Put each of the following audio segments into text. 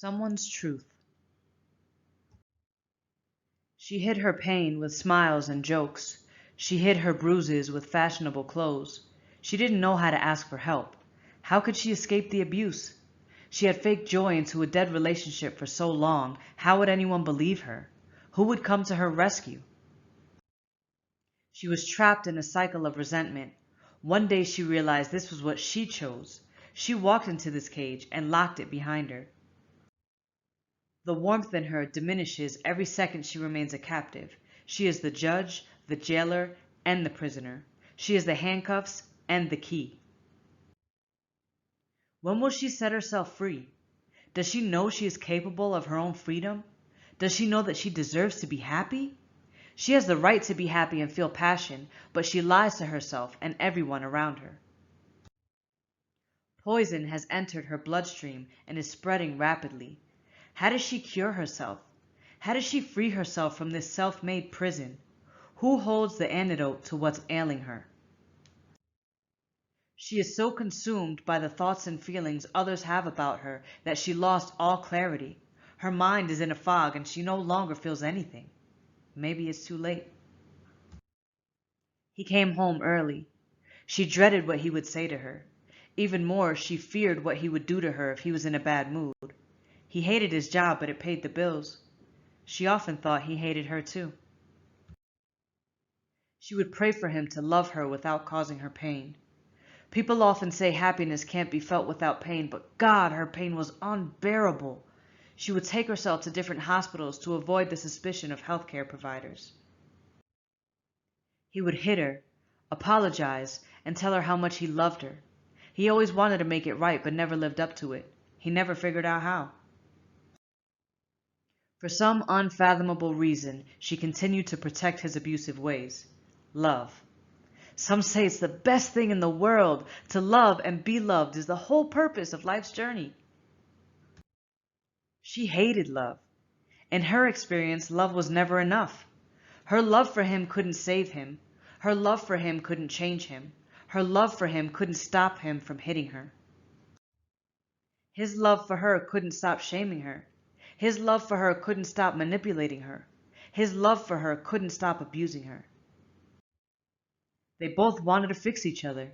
Someone's truth. She hid her pain with smiles and jokes. She hid her bruises with fashionable clothes. She didn't know how to ask for help. How could she escape the abuse? She had faked joy into a dead relationship for so long. How would anyone believe her? Who would come to her rescue? She was trapped in a cycle of resentment. One day she realized this was what she chose. She walked into this cage and locked it behind her. The warmth in her diminishes every second she remains a captive. She is the judge, the jailer, and the prisoner. She is the handcuffs and the key. When will she set herself free? Does she know she is capable of her own freedom? Does she know that she deserves to be happy? She has the right to be happy and feel passion, but she lies to herself and everyone around her. Poison has entered her bloodstream and is spreading rapidly. How does she cure herself? How does she free herself from this self-made prison? Who holds the antidote to what's ailing her? She is so consumed by the thoughts and feelings others have about her that she lost all clarity. Her mind is in a fog and she no longer feels anything. Maybe it's too late. He came home early. She dreaded what he would say to her. Even more, she feared what he would do to her if he was in a bad mood. He hated his job, but it paid the bills. She often thought he hated her too. She would pray for him to love her without causing her pain. People often say happiness can't be felt without pain, but God, her pain was unbearable. She would take herself to different hospitals to avoid the suspicion of healthcare providers. He would hit her, apologize, and tell her how much he loved her. He always wanted to make it right, but never lived up to it. He never figured out how. For some unfathomable reason, she continued to protect his abusive ways. Love. Some say it's the best thing in the world. To love and be loved is the whole purpose of life's journey. She hated love. In her experience, love was never enough. Her love for him couldn't save him. Her love for him couldn't change him. Her love for him couldn't stop him from hitting her. His love for her couldn't stop shaming her. His love for her couldn't stop manipulating her. His love for her couldn't stop abusing her. They both wanted to fix each other.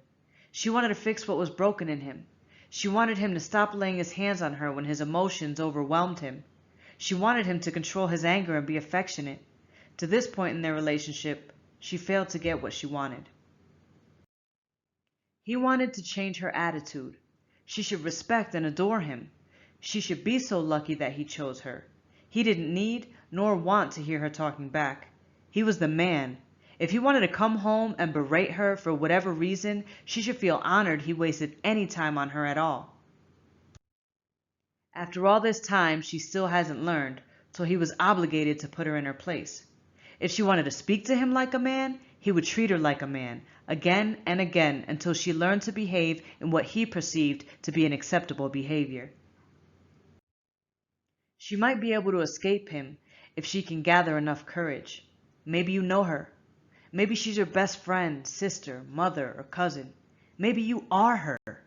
She wanted to fix what was broken in him. She wanted him to stop laying his hands on her when his emotions overwhelmed him. She wanted him to control his anger and be affectionate. To this point in their relationship, she failed to get what she wanted. He wanted to change her attitude. She should respect and adore him. She should be so lucky that he chose her. He didn't need nor want to hear her talking back. He was the man. If he wanted to come home and berate her for whatever reason, she should feel honored he wasted any time on her at all. After all this time, she still hasn't learned, so he was obligated to put her in her place. If she wanted to speak to him like a man, he would treat her like a man, again and again, until she learned to behave in what he perceived to be an acceptable behavior. She might be able to escape him if she can gather enough courage. Maybe you know her. Maybe she's your best friend, sister, mother, or cousin. Maybe you are her.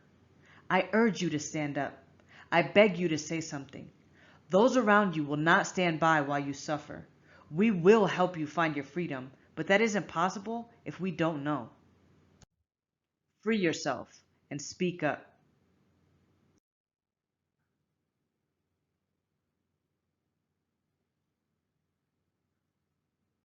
I urge you to stand up. I beg you to say something. Those around you will not stand by while you suffer. We will help you find your freedom, but that isn't possible if we don't know. Free yourself and speak up.